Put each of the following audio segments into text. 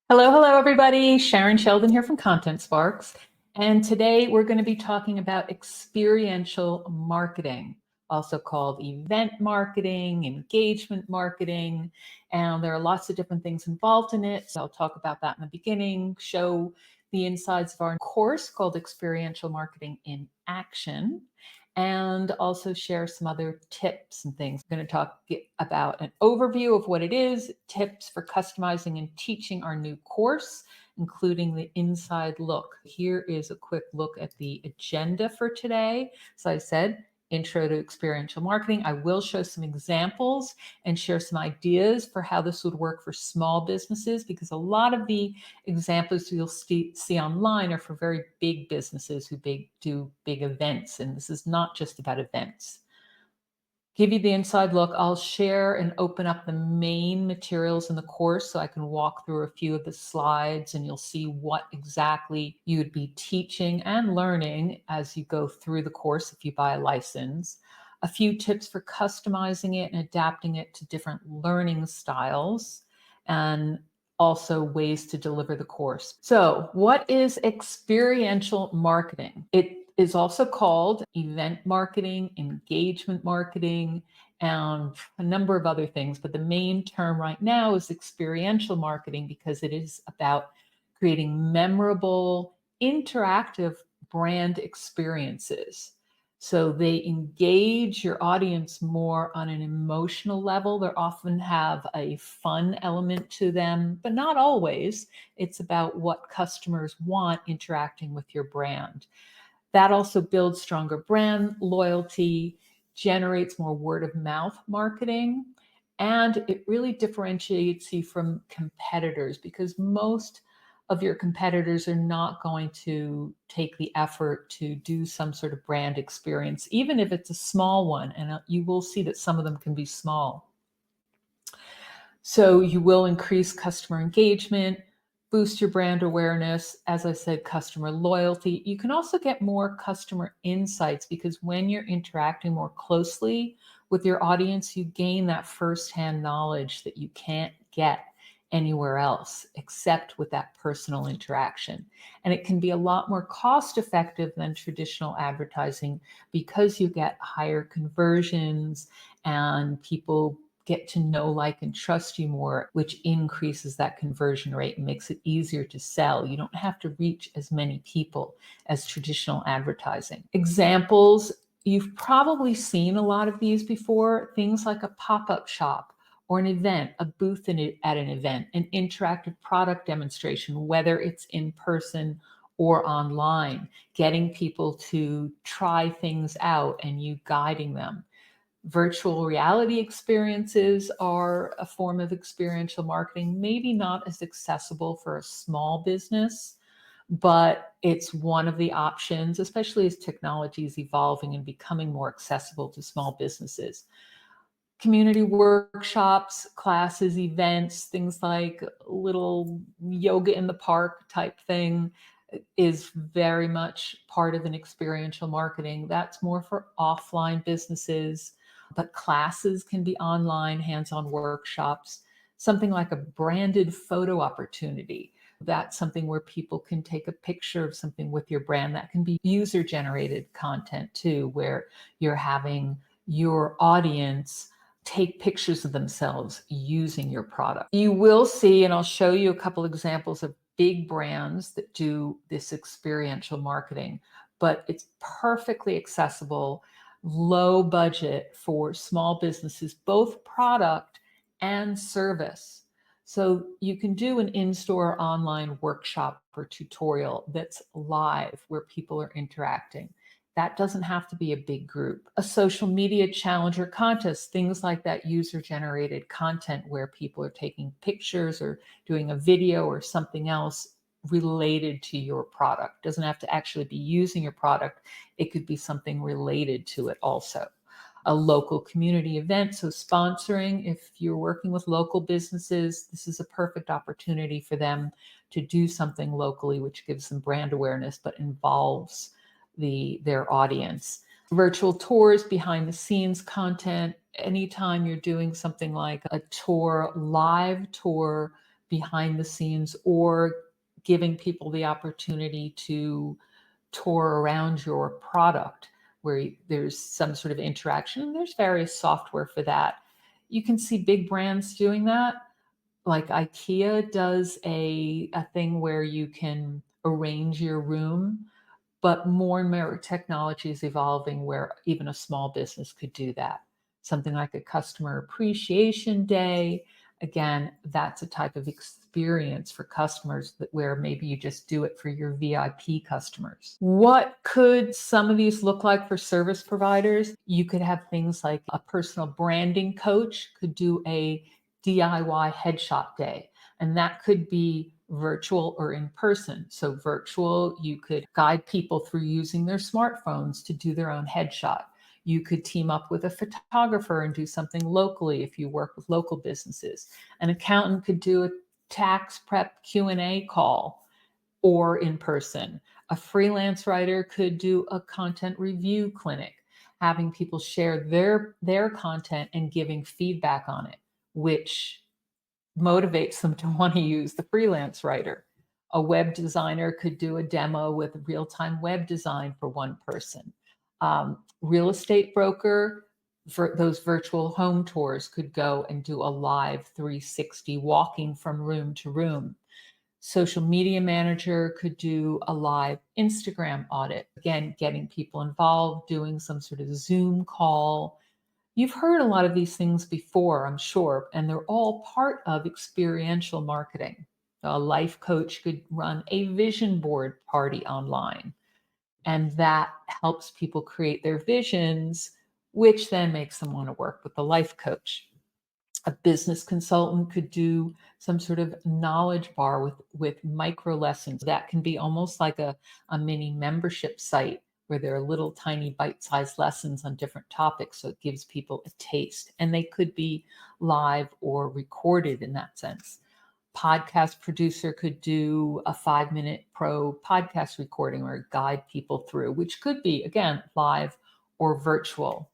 Hello, hello, everybody. Sharyn Sheldon here from Content Sparks. And today we're going to be talking about experiential marketing, also called event marketing, engagement marketing. And there are lots of different things involved in it. So I'll talk about that in the beginning, show the insides of our course called Experiential Marketing in Action, and also share some other tips and things. I'm going to talk about an overview of what it is, tips for customizing and teaching our new course, including the inside look. Here is a quick look at the agenda for today. So I said, intro to experiential marketing. I will show some examples and share some ideas for how this would work for small businesses, because a lot of the examples you'll see online are for very big businesses who do big events, and this is not just about events. Give you the inside look. I'll share and open up the main materials in the course so I can walk through a few of the slides, and you'll see what exactly you would be teaching and learning as you go through the course if you buy a license. A few tips for customizing it and adapting it to different learning styles, and also ways to deliver the course. So, what is experiential marketing? It is also called event marketing, engagement marketing, and a number of other things. But the main term right now is experiential marketing, because it is about creating memorable, interactive brand experiences. So they engage your audience more on an emotional level. They often have a fun element to them, but not always. It's about what customers want interacting with your brand. That also builds stronger brand loyalty, generates more word of mouth marketing, and it really differentiates you from competitors, because most of your competitors are not going to take the effort to do some sort of brand experience, even if it's a small one. And you will see that some of them can be small. So you will increase customer engagement, boost your brand awareness, as I said, customer loyalty. You can also get more customer insights, because when you're interacting more closely with your audience, you gain that firsthand knowledge that you can't get anywhere else except with that personal interaction. And it can be a lot more cost effective than traditional advertising, because you get higher conversions and people get to know, like, and trust you more, which increases that conversion rate and makes it easier to sell. You don't have to reach as many people as traditional advertising. Examples, you've probably seen a lot of these before, things like a pop-up shop or an event, a booth at an event, an interactive product demonstration, whether it's in person or online, getting people to try things out and you guiding them. Virtual reality experiences are a form of experiential marketing, maybe not as accessible for a small business, but it's one of the options, especially as technology is evolving and becoming more accessible to small businesses. Community workshops, classes, events, things like little yoga in the park type thing is very much part of an experiential marketing. That's more for offline businesses, but classes can be online, hands-on workshops. Something like a branded photo opportunity. That's something where people can take a picture of something with your brand. That can be user-generated content too, where you're having your audience take pictures of themselves using your product. You will see, and I'll show you a couple examples of big brands that do this experiential marketing, but it's perfectly accessible, low budget for small businesses, both product and service. So you can do an in-store online workshop or tutorial that's live where people are interacting. That doesn't have to be a big group. A social media challenge or contest, things like that, user-generated content where people are taking pictures or doing a video or something else related to your product. Doesn't have to actually be using your product. It could be something related to it also. A local community event, so sponsoring, if you're working with local businesses, this is a perfect opportunity for them to do something locally, which gives them brand awareness, but involves their audience. Virtual tours, behind the scenes content. Anytime you're doing something like a tour, live tour behind the scenes, or giving people the opportunity to tour around your product where there's some sort of interaction. And there's various software for that. You can see big brands doing that. Like IKEA does a thing where you can arrange your room, but more and more technology is evolving where even a small business could do that. Something like a customer appreciation day. Again, that's a type of experience for customers where maybe you just do it for your VIP customers. What could some of these look like for service providers? You could have things like a personal branding coach could do a DIY headshot day, and that could be virtual or in person. So virtual, you could guide people through using their smartphones to do their own headshot. You could team up with a photographer and do something locally if you work with local businesses. An accountant could do a tax prep Q&A call or in person. A freelance writer could do a content review clinic, having people share their content and giving feedback on it, which motivates them to want to use the freelance writer. A web designer could do a demo with real-time web design for one person. Real estate broker, for those virtual home tours, could go and do a live 360 walking from room to room. Social media manager could do a live Instagram audit. Again, getting people involved, doing some sort of Zoom call. You've heard a lot of these things before, I'm sure, and they're all part of experiential marketing. A life coach could run a vision board party online, and that helps people create their visions, which then makes them want to work with the life coach. A business consultant could do some sort of knowledge bar with micro lessons. That can be almost like a mini membership site where there are little tiny bite-sized lessons on different topics. So it gives people a taste, and they could be live or recorded in that sense. Podcast producer could do a 5-minute pro podcast recording or guide people through, which could be, again, live or virtual.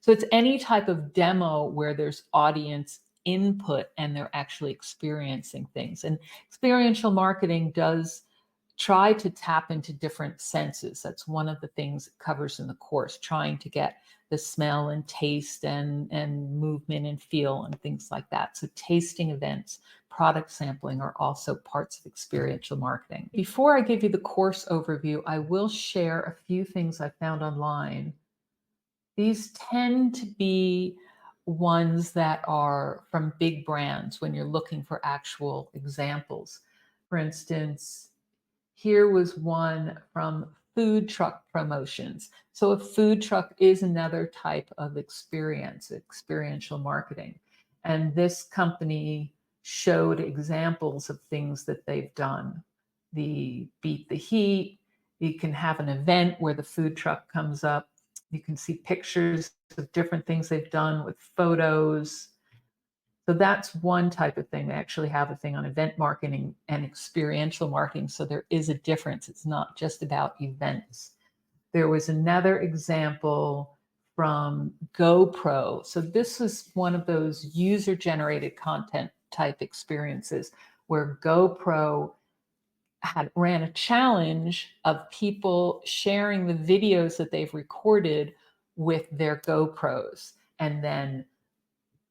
So it's any type of demo where there's audience input and they're actually experiencing things. And experiential marketing does try to tap into different senses. That's one of the things it covers in the course, trying to get the smell and taste and movement and feel and things like that. So tasting events, product sampling are also parts of experiential marketing. Before I give you the course overview, I will share a few things I found online. These tend to be ones that are from big brands when you're looking for actual examples. For instance, here was one from food truck promotions. So a food truck is another type of experience, experiential marketing. And this company showed examples of things that they've done. The Beat the Heat, you can have an event where the food truck comes up. You can see pictures of different things they've done with photos. So that's one type of thing. They actually have a thing on event marketing and experiential marketing. So there is a difference. It's not just about events. There was another example from GoPro. So this was one of those user-generated content type experiences where GoPro ran a challenge of people sharing the videos that they've recorded with their GoPros. And then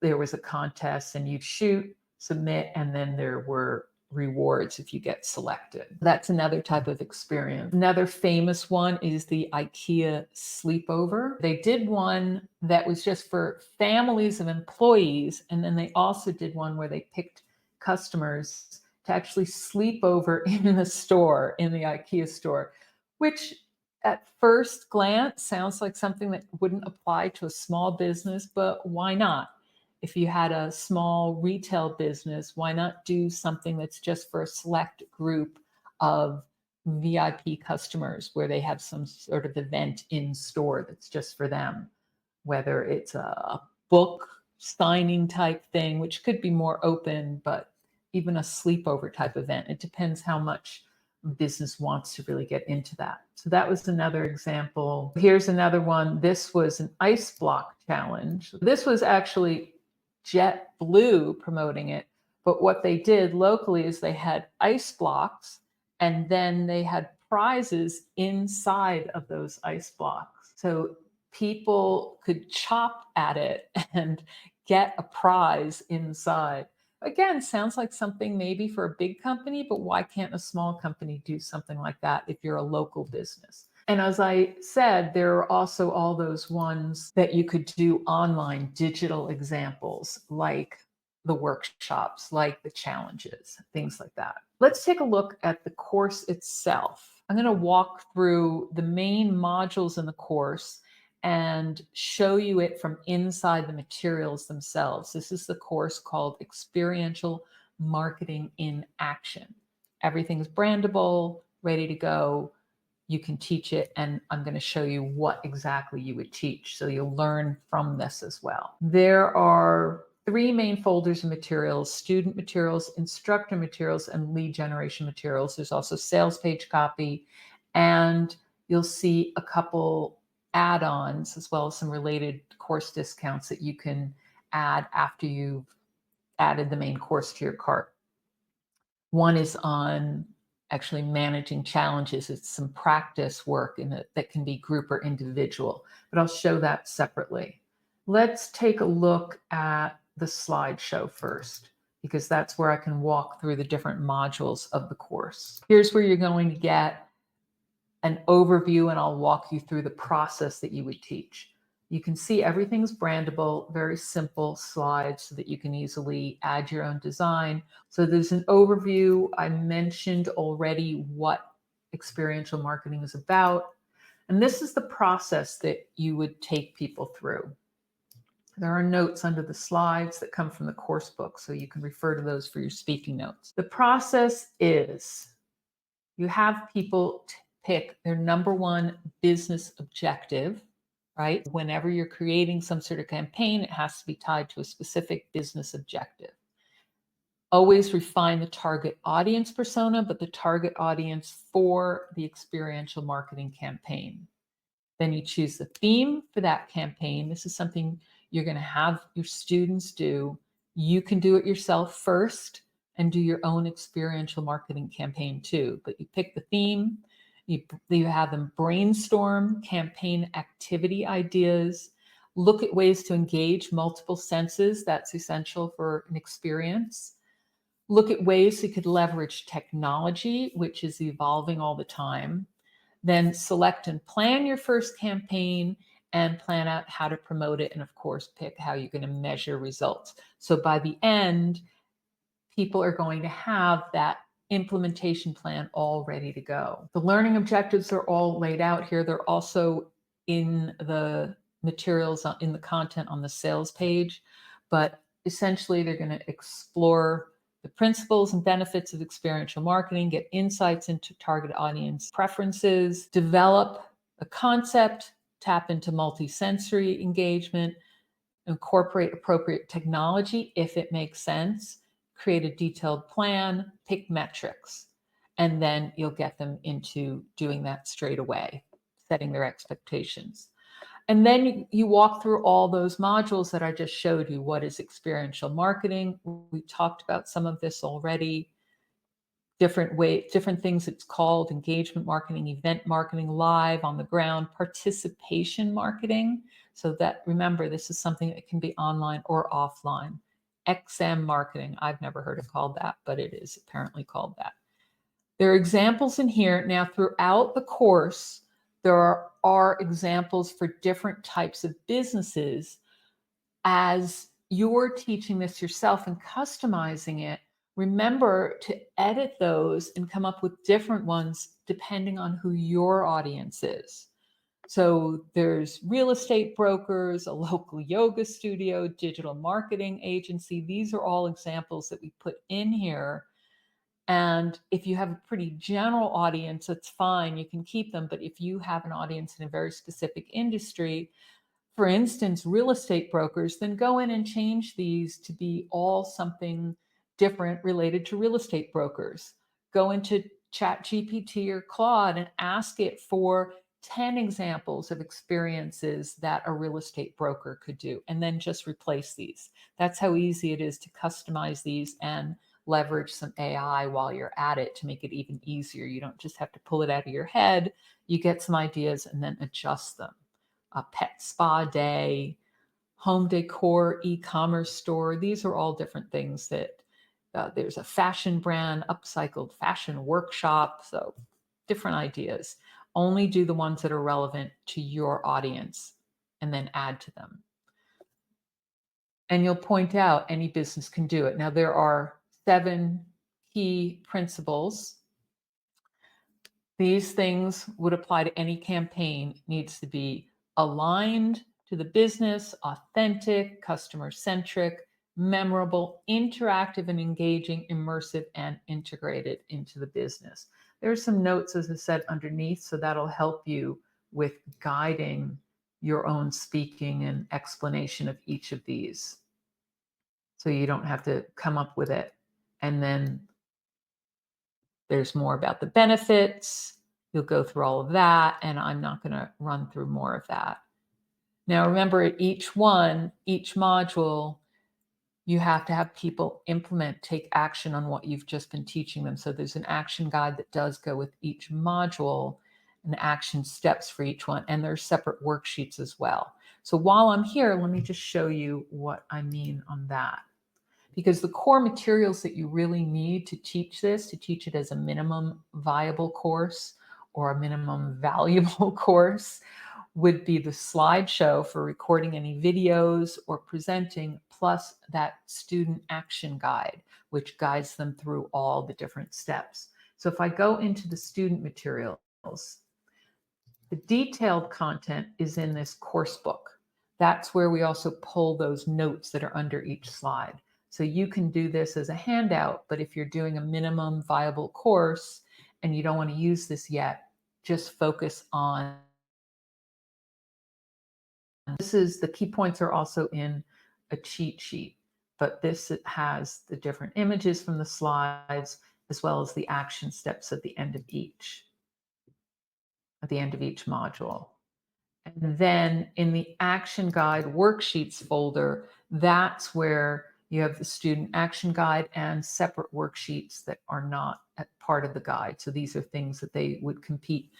there was a contest and you'd shoot, submit, and then there were rewards if you get selected. That's another type of experience. Another famous one is the IKEA sleepover. They did one that was just for families of employees, and then they also did one where they picked customers to actually sleep over in the store, in the IKEA store, which at first glance sounds like something that wouldn't apply to a small business, but why not? If you had a small retail business, why not do something that's just for a select group of VIP customers where they have some sort of event in store that's just for them, whether it's a book signing type thing, which could be more open, but even a sleepover type event. It depends how much business wants to really get into that. So that was another example. Here's another one. This was an ice block challenge. This was actually JetBlue promoting it, But what they did locally is they had ice blocks, and then they had prizes inside of those ice blocks. So people could chop at it and get a prize inside. Again, sounds like something maybe for a big company, but why can't a small company do something like that if you're a local business? And as I said, there are also all those ones that you could do online, digital examples, like the workshops, like the challenges, things like that. Let's take a look at the course itself. I'm going to walk through the main modules in the course and show you it from inside the materials themselves. This is the course called Experiential Marketing in Action. Everything's brandable, ready to go. You can teach it, and I'm going to show you what exactly you would teach. So you'll learn from this as well. There are 3 main folders of materials: student materials, instructor materials, and lead generation materials. There's also sales page copy, and you'll see a couple add-ons as well as some related course discounts that you can add after you've added the main course to your cart. One is on actually managing challenges. It's some practice work in it that can be group or individual, but I'll show that separately. Let's take a look at the slideshow first, because that's where I can walk through the different modules of the course. Here's where you're going to get an overview, and I'll walk you through the process that you would teach. You can see everything's brandable, very simple slides so that you can easily add your own design. So there's an overview. I mentioned already what experiential marketing is about. And this is the process that you would take people through. There are notes under the slides that come from the course book, so you can refer to those for your speaking notes. The process is you have people pick their number 1 business objective, right? Whenever you're creating some sort of campaign, it has to be tied to a specific business objective. Always refine the target audience persona, but the target audience for the experiential marketing campaign. Then you choose the theme for that campaign. This is something you're going to have your students do. You can do it yourself first and do your own experiential marketing campaign too. But you pick the theme, you have them brainstorm campaign activity ideas, look at ways to engage multiple senses. That's essential for an experience. Look at ways you could leverage technology, which is evolving all the time. Then select and plan your first campaign and plan out how to promote it. And of course, pick how you're going to measure results. So by the end, people are going to have that implementation plan all ready to go. The learning objectives are all laid out here. They're also in the materials, in the content on the sales page, but essentially they're going to explore the principles and benefits of experiential marketing, get insights into target audience preferences, develop a concept, tap into multi-sensory engagement, incorporate appropriate technology if it makes sense, create a detailed plan, pick metrics, and then you'll get them into doing that straight away, setting their expectations. And then you walk through all those modules that I just showed you. What is experiential marketing? We talked about some of this already. Different things it's called: engagement marketing, event marketing, live, on the ground, participation marketing. So that, remember, this is something that can be online or offline. XM marketing, I've never heard it called that, but it is apparently called that. There are examples in here. Now, throughout the course, there are examples for different types of businesses. As you're teaching this yourself and customizing it, remember to edit those and come up with different ones depending on who your audience is. So there's real estate brokers, a local yoga studio, digital marketing agency. These are all examples that we put in here. And if you have a pretty general audience, that's fine, you can keep them. But if you have an audience in a very specific industry, for instance, real estate brokers, then go in and change these to be all something different related to real estate brokers. Go into ChatGPT or Claude and ask it for 10 examples of experiences that a real estate broker could do, and then just replace these. That's how easy it is to customize these and leverage some AI while you're at it to make it even easier. You don't just have to pull it out of your head. You get some ideas and then adjust them. A pet spa day, home decor, e-commerce store. These are all different things that there's a fashion brand, upcycled fashion workshop. So different ideas. Only do the ones that are relevant to your audience and then add to them. And you'll point out any business can do it. Now, there are 7 key principles. These things would apply to any campaign. It needs to be aligned to the business, authentic, customer-centric, memorable, interactive and engaging, immersive, and integrated into the business. There are some notes, as I said, underneath, so that'll help you with guiding your own speaking and explanation of each of these. So you don't have to come up with it. And then there's more about the benefits. You'll go through all of that, and I'm not going to run through more of that. Now, remember, at each module, you have to have people implement, take action on what you've just been teaching them. So there's an action guide that does go with each module and action steps for each one. And there's separate worksheets as well. So while I'm here, let me just show you what I mean on that. Because the core materials that you really need to teach this, to teach it as a minimum viable course or a minimum valuable course, would be the slideshow for recording any videos or presenting, plus that student action guide, which guides them through all the different steps. So if I go into the student materials, the detailed content is in this course book. That's where we also pull those notes that are under each slide. So you can do this as a handout, but if you're doing a minimum viable course and you don't want to use this yet, just focus on the key points are also in a cheat sheet, but this has the different images from the slides as well as the action steps at the end of each module. And then in the action guide worksheets folder, that's where you have the student action guide and separate worksheets that are not part of the guide. So these are things that they would complete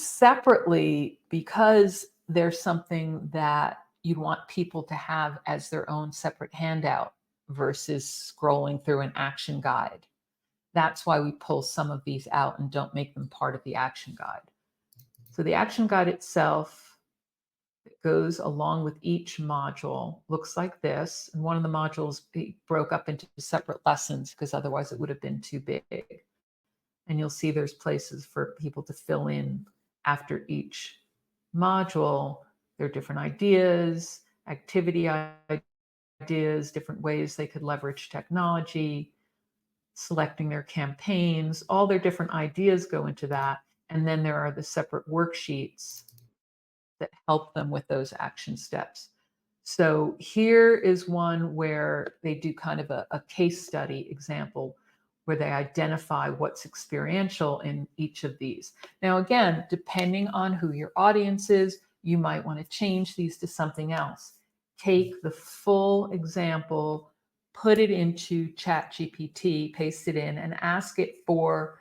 separately because there's something that you'd want people to have as their own separate handout versus scrolling through an action guide. That's why we pull some of these out and don't make them part of the action guide. So the action guide itself, it goes along with each module, looks like this. And one of the modules broke up into separate lessons because otherwise it would have been too big. And you'll see there's places for people to fill in after each module. There are different ideas, activity ideas, different ways they could leverage technology, selecting their campaigns, all their different ideas go into that. And then there are the separate worksheets that help them with those action steps. So here is one where they do kind of a case study example where they identify what's experiential in each of these. Now, again, depending on who your audience is, you might want to change these to something else. Take the full example, put it into ChatGPT, paste it in, and ask it for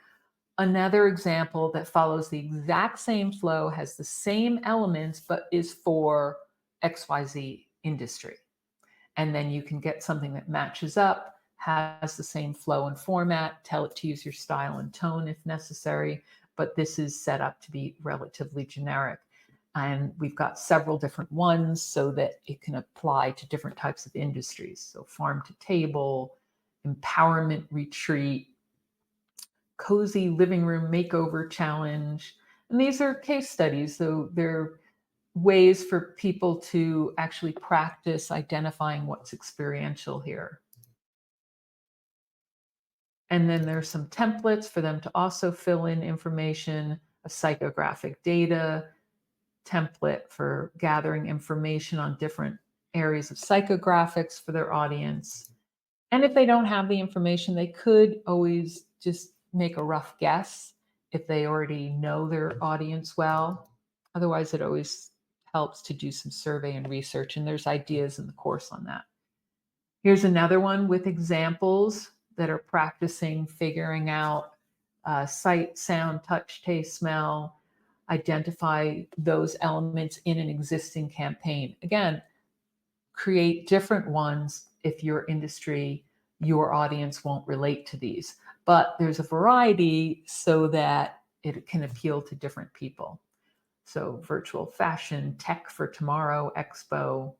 another example that follows the exact same flow, has the same elements, but is for XYZ industry. And then you can get something that matches up, has the same flow and format, tell it to use your style and tone if necessary, but this is set up to be relatively generic. And we've got several different ones so that it can apply to different types of industries. So farm to table, empowerment retreat, cozy living room makeover challenge. And these are case studies, so they're ways for people to actually practice identifying what's experiential here. And then there's some templates for them to also fill in information, a psychographic data template for gathering information on different areas of psychographics for their audience. And if they don't have the information, they could always just make a rough guess if they already know their audience well. Otherwise, it always helps to do some survey and research, and there's ideas in the course on that. Here's another one with examples that are practicing figuring out sight, sound, touch, taste, smell, identify those elements in an existing campaign. Again, create different ones if your industry, your audience won't relate to these. But there's a variety so that it can appeal to different people. So virtual fashion, tech for tomorrow, expo.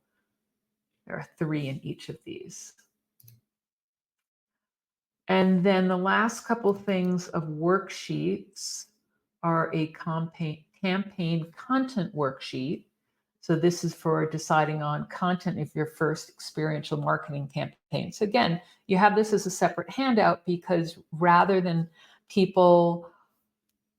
There are 3 in each of these. And then the last couple things of worksheets are a campaign content worksheet. So this is for deciding on content of your first experiential marketing campaign. So again, you have this as a separate handout because rather than people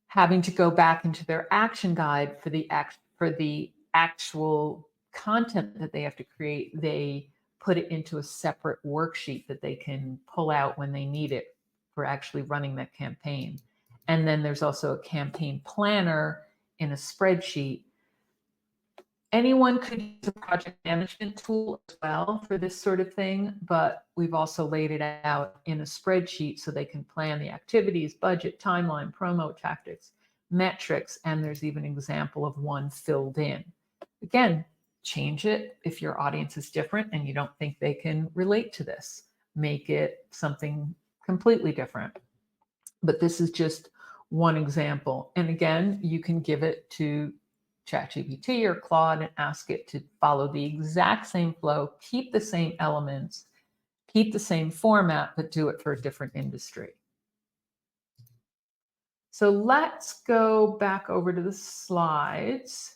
having to go back into their action guide for the actual content that they have to create, they put it into a separate worksheet that they can pull out when they need it for actually running that campaign. And then there's also a campaign planner in a spreadsheet. Anyone could use a project management tool as well for this sort of thing, but we've also laid it out in a spreadsheet so they can plan the activities, budget, timeline, promo tactics, metrics, and there's even an example of one filled in. Again, change it if your audience is different and you don't think they can relate to this. Make it something completely different. But this is just one example. And again, you can give it to ChatGPT or Claude and ask it to follow the exact same flow, keep the same elements, keep the same format, but do it for a different industry. So let's go back over to the slides.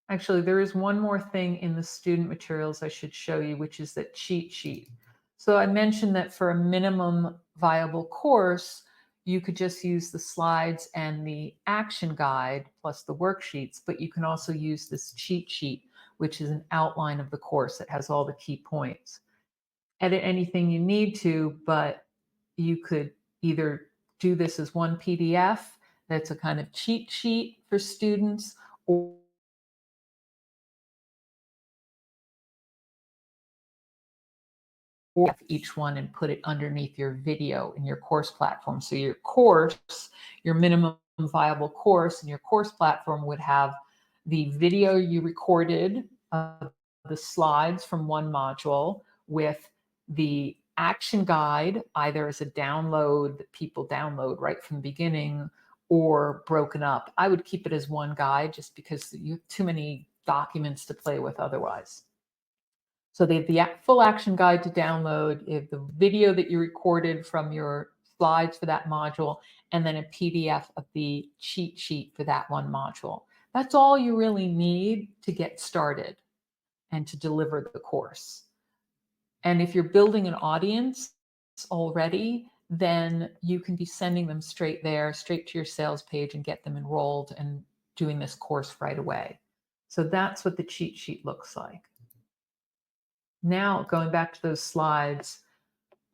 Actually, there is one more thing in the student materials I should show you, which is that cheat sheet. So I mentioned that for a minimum viable course, you could just use the slides and the action guide plus the worksheets, but you can also use this cheat sheet, which is an outline of the course that has all the key points. Edit anything you need to, but you could either do this as one PDF that's a kind of cheat sheet for students, or each one and put it underneath your video in your course platform. So your course, your minimum viable course and your course platform would have the video you recorded, the slides from one module with the action guide, either as a download that people download right from the beginning or broken up. I would keep it as one guide just because you have too many documents to play with otherwise. So they have the full action guide to download, you have the video that you recorded from your slides for that module, and then a PDF of the cheat sheet for that one module. That's all you really need to get started and to deliver the course. And if you're building an audience already, then you can be sending them straight there, straight to your sales page and get them enrolled and doing this course right away. So that's what the cheat sheet looks like. Now, going back to those slides,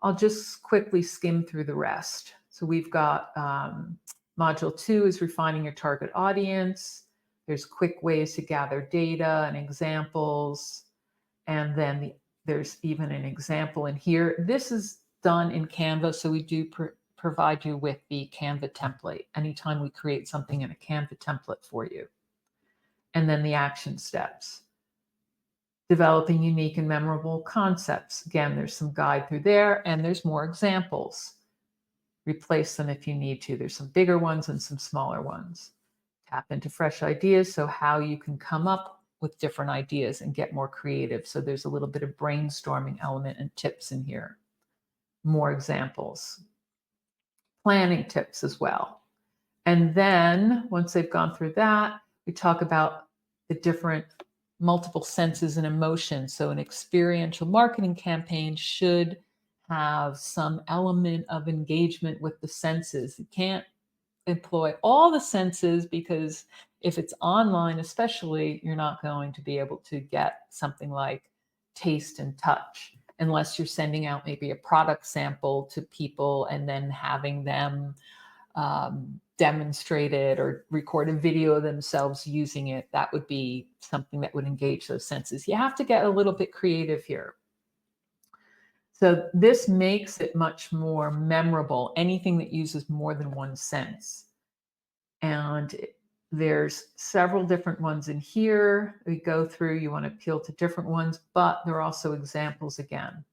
I'll just quickly skim through the rest. So we've got module 2 is refining your target audience. There's quick ways to gather data and examples. And then there's even an example in here. This is done in Canva, so we do provide you with the Canva template anytime we create something in a Canva template for you. And then the action steps. Developing unique and memorable concepts. Again, there's some guide through there, and there's more examples. Replace them if you need to. There's some bigger ones and some smaller ones. Tap into fresh ideas, so how you can come up with different ideas and get more creative. So there's a little bit of brainstorming element and tips in here. More examples. Planning tips as well. And then once they've gone through that, we talk about the different multiple senses and emotions. So an experiential marketing campaign should have some element of engagement with the senses. You can't employ all the senses because if it's online, especially, you're not going to be able to get something like taste and touch unless you're sending out maybe a product sample to people and then having them demonstrate it or record a video of themselves using it. That would be something that would engage those senses. You have to get a little bit creative here. So this makes it much more memorable, anything that uses more than one sense. And there's several different ones in here. We go through, you want to appeal to different ones, but there are also examples again.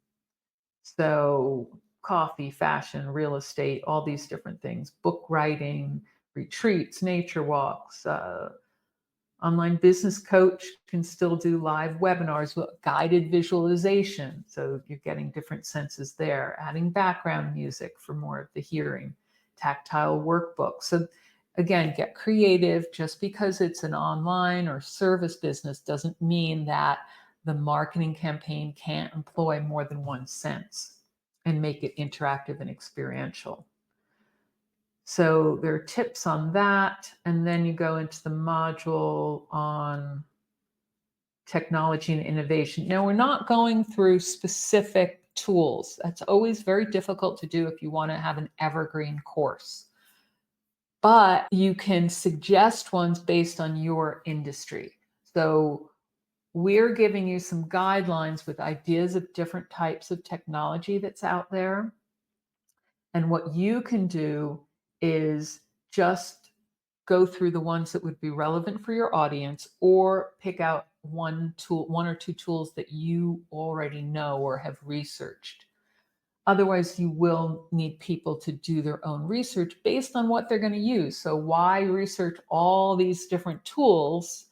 So coffee, fashion, real estate, all these different things, book writing, retreats, nature walks, online business coach can still do live webinars with guided visualization. So you're getting different senses there, adding background music for more of the hearing, tactile workbook. So again, get creative. Just because it's an online or service business doesn't mean that the marketing campaign can't employ more than one sense and make it interactive and experiential. So there are tips on that. And then you go into the module on technology and innovation. Now, we're not going through specific tools. That's always very difficult to do if you want to have an evergreen course. But you can suggest ones based on your industry. So we're giving you some guidelines with ideas of different types of technology that's out there. And what you can do is just go through the ones that would be relevant for your audience, or pick out one or two tools that you already know or have researched. Otherwise, you will need people to do their own research based on what they're going to use. So why research all these different tools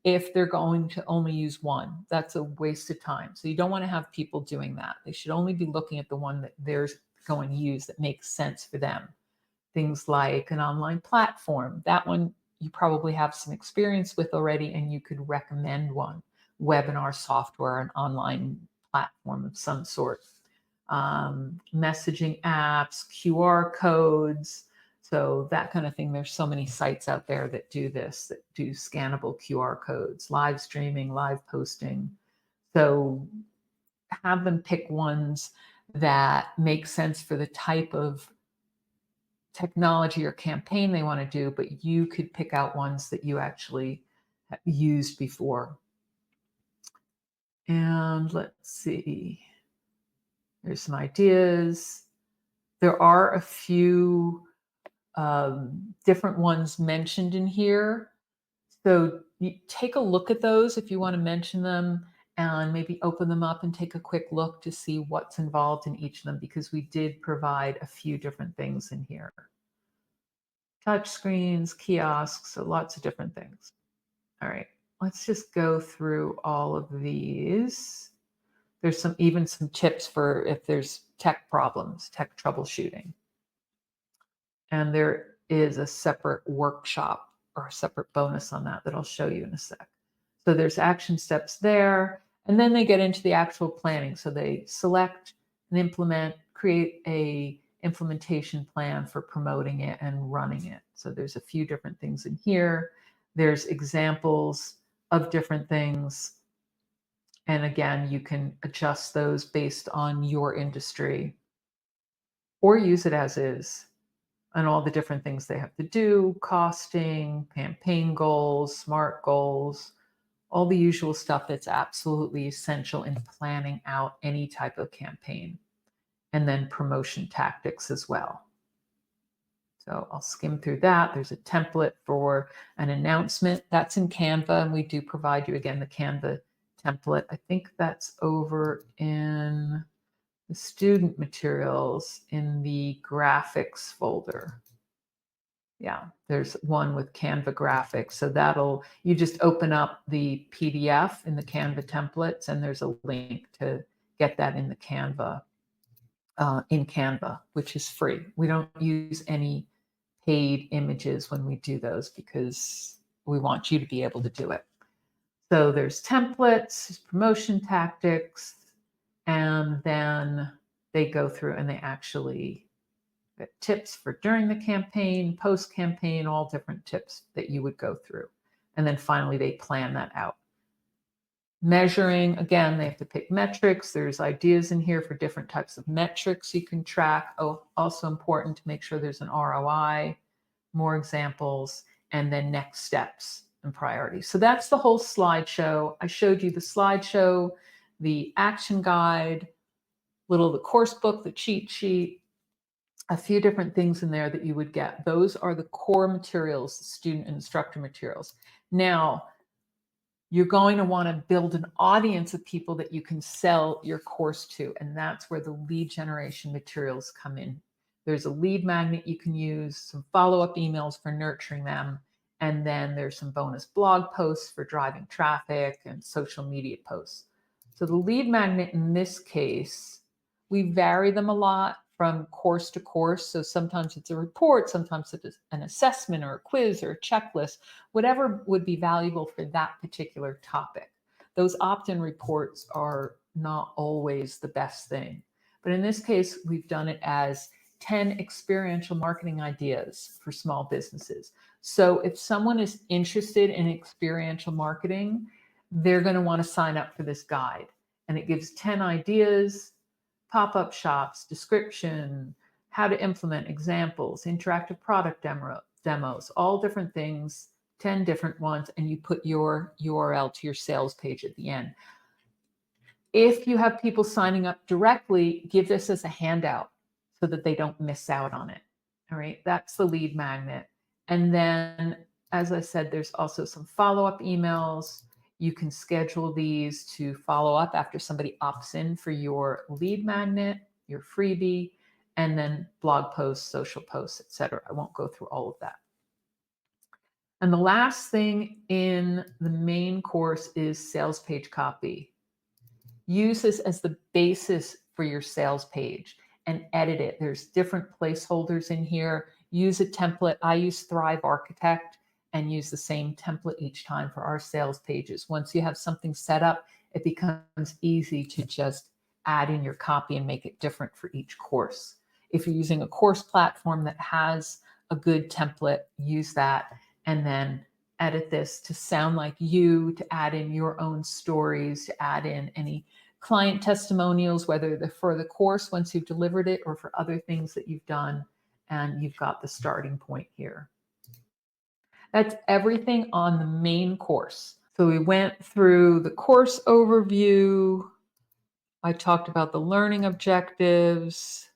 if they're going to only use one? That's a waste of time. So you don't want to have people doing that. They should only be looking at the one that they're going to use that makes sense for them. Things like an online platform. That one you probably have some experience with already, and you could recommend one. Webinar software, an online platform of some sort. Messaging apps, QR codes, so that kind of thing. There's so many sites out there that do this, that do scannable QR codes, live streaming, live posting. So have them pick ones that make sense for the type of technology or campaign they want to do, but you could pick out ones that you actually have used before. And let's see, there's some ideas. There are a few different ones mentioned in here. So you take a look at those if you want to mention them, and maybe open them up and take a quick look to see what's involved in each of them, because we did provide a few different things in here. Touch screens, kiosks, so lots of different things. All right, let's just go through all of these. There's even some tips for if there's tech problems, tech troubleshooting. And there is a separate workshop or a separate bonus on that I'll show you in a sec. So there's action steps there, and then they get into the actual planning. So they select and implement, create a implementation plan for promoting it and running it. So there's a few different things in here. There's examples of different things. And again, you can adjust those based on your industry or use it as is, and all the different things they have to do, costing, campaign goals, SMART goals, all the usual stuff that's absolutely essential in planning out any type of campaign. And then promotion tactics as well. So I'll skim through that. There's a template for an announcement. That's in Canva, and we do provide you, again, the Canva template. I think that's over in the student materials in the graphics folder. Yeah, there's one with Canva graphics. So you just open up the PDF in the Canva templates, and there's a link to get that in the Canva, which is free. We don't use any paid images when we do those because we want you to be able to do it. So there's templates, promotion tactics, and then they go through and they actually get tips for during the campaign, post-campaign, all different tips that you would go through. And then finally, they plan that out. Measuring, again, they have to pick metrics. There's ideas in here for different types of metrics you can track. Oh, also important to make sure there's an ROI, more examples, and then next steps and priorities. So that's the whole slideshow. I showed you the slideshow, the action guide, the course book, the cheat sheet, a few different things in there that you would get. Those are the core materials, the student and instructor materials. Now, you're going to want to build an audience of people that you can sell your course to, and that's where the lead generation materials come in. There's a lead magnet you can use, some follow-up emails for nurturing them, and then there's some bonus blog posts for driving traffic and social media posts. So the lead magnet in this case, we vary them a lot from course to course. So sometimes it's a report, sometimes it's an assessment or a quiz or a checklist, whatever would be valuable for that particular topic. Those opt-in reports are not always the best thing. But in this case, we've done it as 10 experiential marketing ideas for small businesses. So if someone is interested in experiential marketing, they're going to want to sign up for this guide. And it gives 10 ideas, pop-up shops, description, how to implement, examples, interactive product demos, all different things, 10 different ones, and you put your URL to your sales page at the end. If you have people signing up directly, give this as a handout so that they don't miss out on it. All right, that's the lead magnet. And then, as I said, there's also some follow-up emails. You can schedule these to follow up after somebody opts in for your lead magnet, your freebie, and then blog posts, social posts, etc. I won't go through all of that. And the last thing in the main course is sales page copy. Use this as the basis for your sales page and edit it. There's different placeholders in here. Use a template. I use Thrive Architect and use the same template each time for our sales pages. Once you have something set up, it becomes easy to just add in your copy and make it different for each course. If you're using a course platform that has a good template, use that and then edit this to sound like you, to add in your own stories, to add in any client testimonials, whether they're for the course once you've delivered it or for other things that you've done, and you've got the starting point here. That's everything on the main course. So we went through the course overview. I talked about the learning objectives.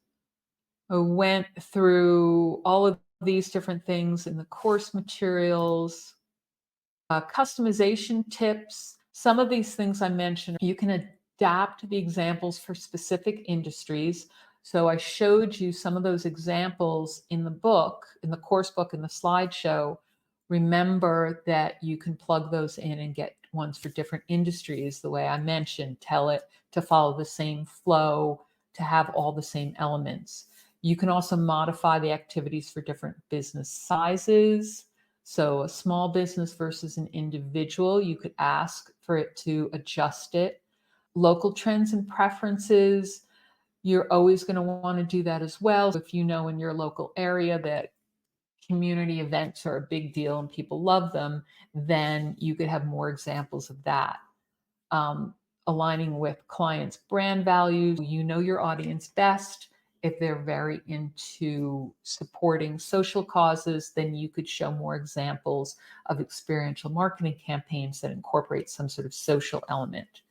I went through all of these different things in the course materials. Customization tips. Some of these things I mentioned, you can adapt the examples for specific industries. So I showed you some of those examples in the book, in the course book, in the slideshow. Remember that you can plug those in and get ones for different industries, the way I mentioned. Tell it to follow the same flow, to have all the same elements. You can also modify the activities for different business sizes. So a small business versus an individual, you could ask for it to adjust it. Local trends and preferences, you're always going to want to do that as well. If you know in your local area that community events are a big deal and people love them, then you could have more examples of that. Aligning with clients' brand values, you know your audience best. If they're very into supporting social causes, then you could show more examples of experiential marketing campaigns that incorporate some sort of social element.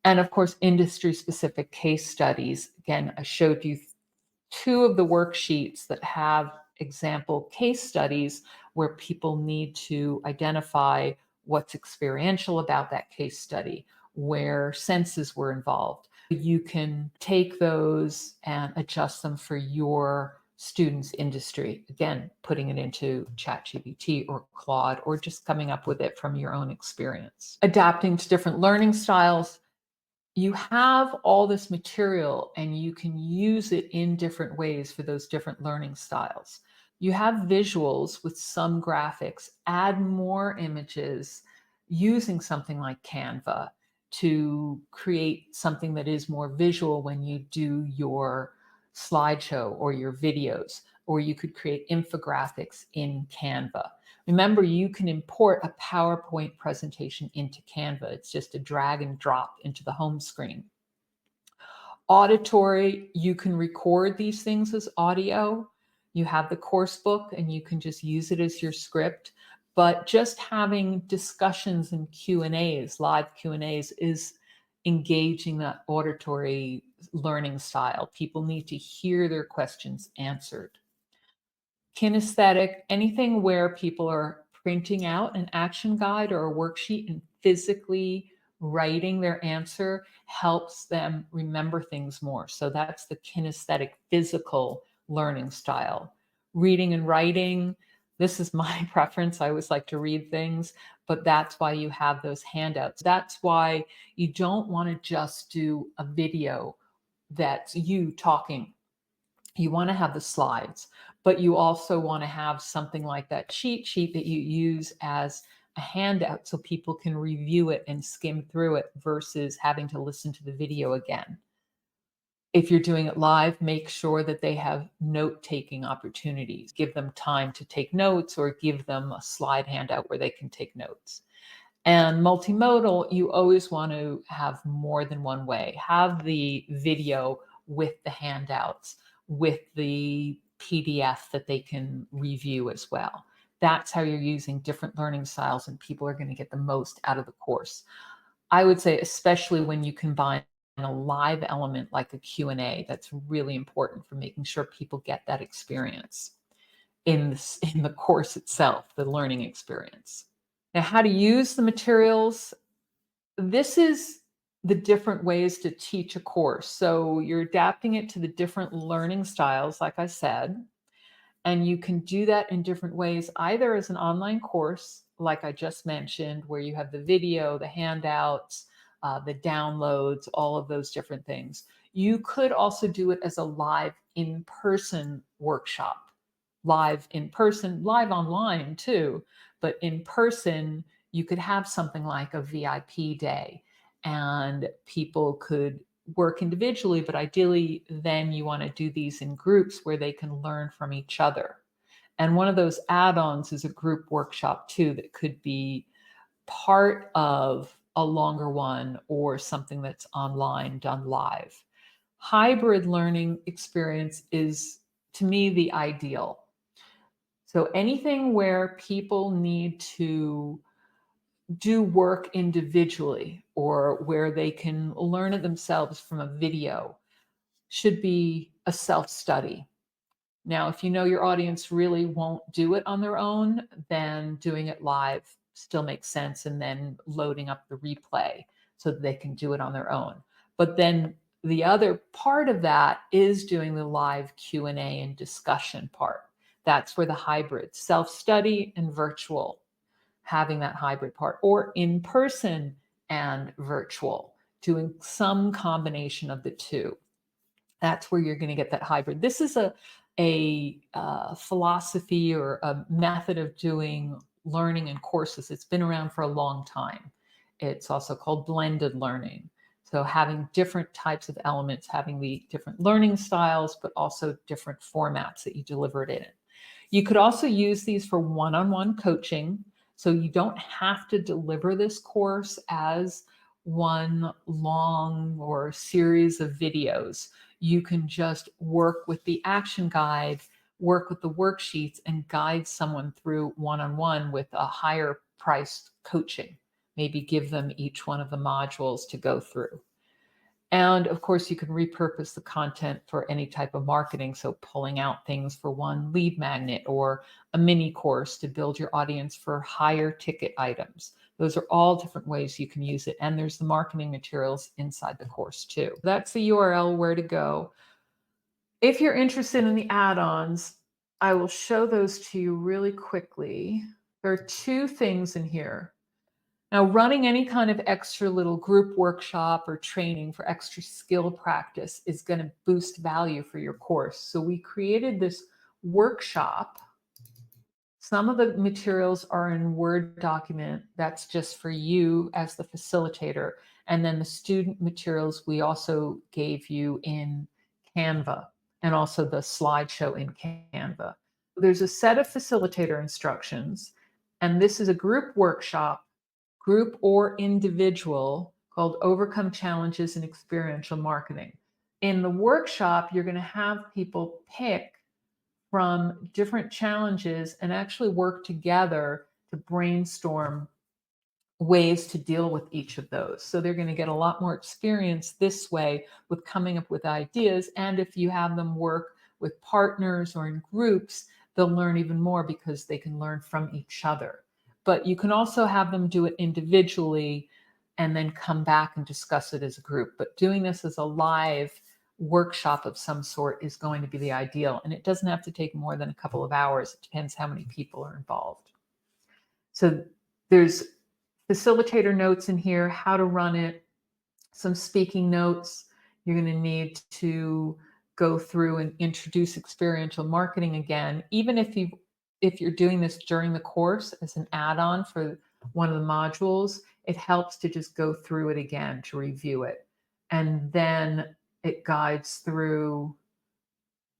And of course, industry-specific case studies. Again, I showed you 2 of the worksheets that have example case studies where people need to identify what's experiential about that case study, where senses were involved. You can take those and adjust them for your student's industry. Again, putting it into ChatGPT or Claude, or just coming up with it from your own experience. Adapting to different learning styles. You have all this material and you can use it in different ways for those different learning styles. You have visuals with some graphics. Add more images using something like Canva to create something that is more visual when you do your slideshow or your videos, or you could create infographics in Canva. Remember, you can import a PowerPoint presentation into Canva. It's just a drag and drop into the home screen. Auditory, you can record these things as audio. You have the course book and you can just use it as your script. But just having discussions and Q&As, live Q&As, is engaging that auditory learning style. People need to hear their questions answered. Kinesthetic, anything where people are printing out an action guide or a worksheet and physically writing their answer helps them remember things more. So that's the kinesthetic, physical learning style. Reading and writing, this is my preference. I always like to read things, but that's why you have those handouts. That's why you don't want to just do a video that's you talking. You want to have the slides, but you also want to have something like that cheat sheet that you use as a handout so people can review it and skim through it versus having to listen to the video again. If you're doing it live, make sure that they have note-taking opportunities. Give them time to take notes or give them a slide handout where they can take notes. And multimodal, you always want to have more than one way. Have the video with the handouts, with the PDF that they can review as well. That's how you're using different learning styles and people are going to get the most out of the course. I would say, especially when you combine a live element like a Q&A, that's really important for making sure people get that experience in the course itself, the learning experience. Now, how to use the materials. This is the different ways to teach a course. So you're adapting it to the different learning styles, like I said, and you can do that in different ways, either as an online course, like I just mentioned, where you have the video, the handouts, the downloads, all of those different things. You could also do it as a live in-person workshop, live in person, live online too, but in person, you could have something like a VIP day and people could work individually, but ideally then you want to do these in groups where they can learn from each other. And one of those add-ons is a group workshop too that could be part of a longer one or something that's online done live. Hybrid learning experience is, to me, the ideal. So anything where people need to do work individually or where they can learn it themselves from a video should be a self-study. Now, if you know your audience really won't do it on their own, then doing it live still makes sense and then loading up the replay so that they can do it on their own. But then the other part of that is doing the live Q&A and discussion part. That's where the hybrid, self-study and virtual, having that hybrid part, or in person and virtual, doing some combination of the two. That's where you're going to get that hybrid. This is a philosophy or a method of doing learning and courses. It's been around for a long time. It's also called blended learning. So having different types of elements, having the different learning styles, but also different formats that you deliver it in. You could also use these for one-on-one coaching. So you don't have to deliver this course as one long or series of videos. You can just work with the action guide, work with the worksheets, and guide someone through one-on-one with a higher priced coaching. Maybe give them each one of the modules to go through. And of course, you can repurpose the content for any type of marketing. So pulling out things for one lead magnet or a mini course to build your audience for higher ticket items. Those are all different ways you can use it. And there's the marketing materials inside the course too. That's the URL where to go. If you're interested in the add-ons, I will show those to you really quickly. There are two things in here. Now, running any kind of extra little group workshop or training for extra skill practice is going to boost value for your course. So we created this workshop. Some of the materials are in Word document. That's just for you as the facilitator. And then the student materials we also gave you in Canva and also the slideshow in Canva. There's a set of facilitator instructions. And this is a group workshop, group or individual, called Overcome Challenges in Experiential Marketing. In the workshop, you're going to have people pick from different challenges and actually work together to brainstorm ways to deal with each of those. So they're going to get a lot more experience this way with coming up with ideas. And if you have them work with partners or in groups, they'll learn even more because they can learn from each other. But you can also have them do it individually and then come back and discuss it as a group. But doing this as a live workshop of some sort is going to be the ideal. And it doesn't have to take more than a couple of hours. It depends how many people are involved. So there's facilitator notes in here, how to run it, some speaking notes. You're going to need to go through and introduce experiential marketing again, even if you're doing this during the course as an add-on for one of the modules. It helps to just go through it again to review it, and then it guides through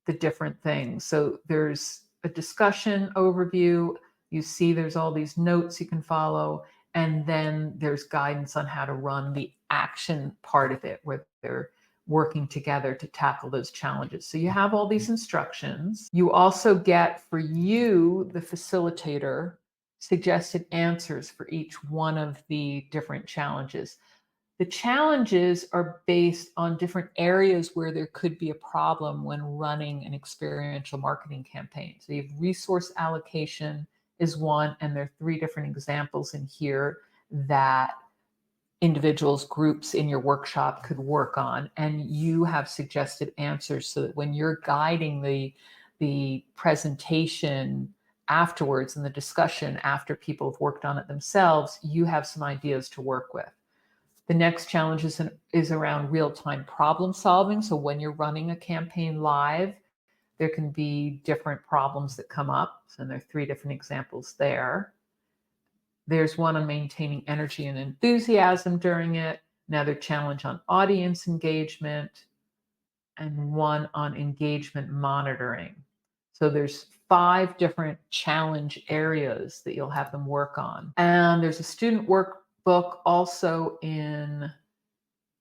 the different things. So there's a discussion overview. You see there's all these notes you can follow. And then there's guidance on how to run the action part of it, where they're working together to tackle those challenges. So you have all these instructions. You also get, for you, the facilitator, suggested answers for each one of the different challenges. The challenges are based on different areas where there could be a problem when running an experiential marketing campaign. So you have resource allocation is one, and there are 3 different examples in here that individuals, groups in your workshop could work on, and you have suggested answers so that when you're guiding the presentation afterwards and the discussion after people have worked on it themselves, you have some ideas to work with. The next challenge is around real-time problem solving. So when you're running a campaign live, there can be different problems that come up. So there are 3 different examples there. There's one on maintaining energy and enthusiasm during it, another challenge on audience engagement, and one on engagement monitoring. So there's 5 different challenge areas that you'll have them work on. And there's a student workbook also in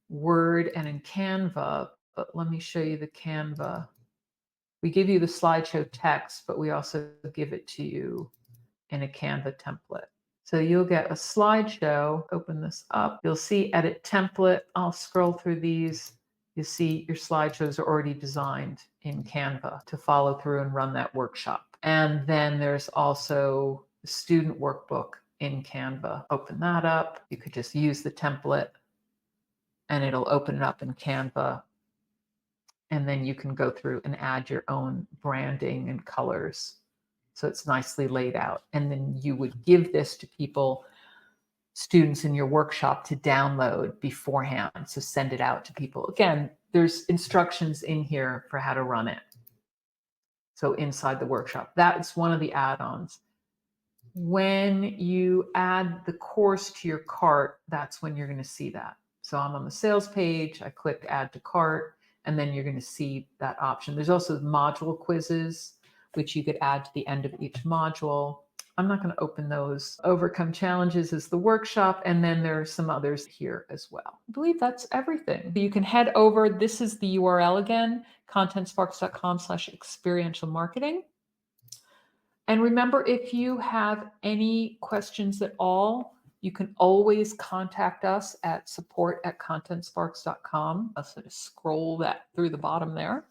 Word and in Canva, but let me show you the Canva. We give you the slideshow text, but we also give it to you in a Canva template. So you'll get a slideshow, open this up, you'll see edit template. I'll scroll through these. You see your slideshows are already designed in Canva to follow through and run that workshop. And then there's also the student workbook in Canva. Open that up. You could just use the template and it'll open it up in Canva. And then you can go through and add your own branding and colors. So it's nicely laid out. And then you would give this to people, students in your workshop, to download beforehand. So send it out to people. Again, there's instructions in here for how to run it. So inside the workshop, that's one of the add-ons. When you add the course to your cart, that's when you're going to see that. So I'm on the sales page, I click add to cart, and then you're going to see that option. There's also module quizzes, which you could add to the end of each module. I'm not going to open those. Overcome Challenges is the workshop, and then there are some others here as well. I believe that's everything. You can head over, this is the URL again, contentsparks.com/experiential marketing. And remember, if you have any questions at all, you can always contact us at support@contentsparks.com. I'll sort of scroll that through the bottom there.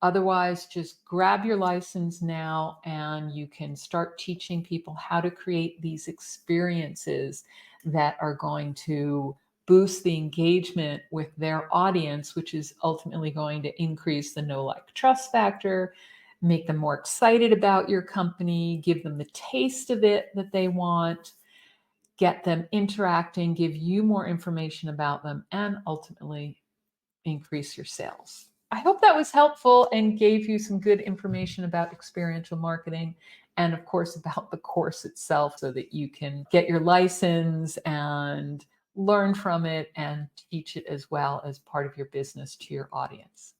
Otherwise, just grab your license now and you can start teaching people how to create these experiences that are going to boost the engagement with their audience, which is ultimately going to increase the know, like, trust factor, make them more excited about your company, give them the taste of it that they want, get them interacting, give you more information about them, and ultimately increase your sales. I hope that was helpful and gave you some good information about experiential marketing and, of course, about the course itself so that you can get your license and learn from it and teach it as well as part of your business to your audience.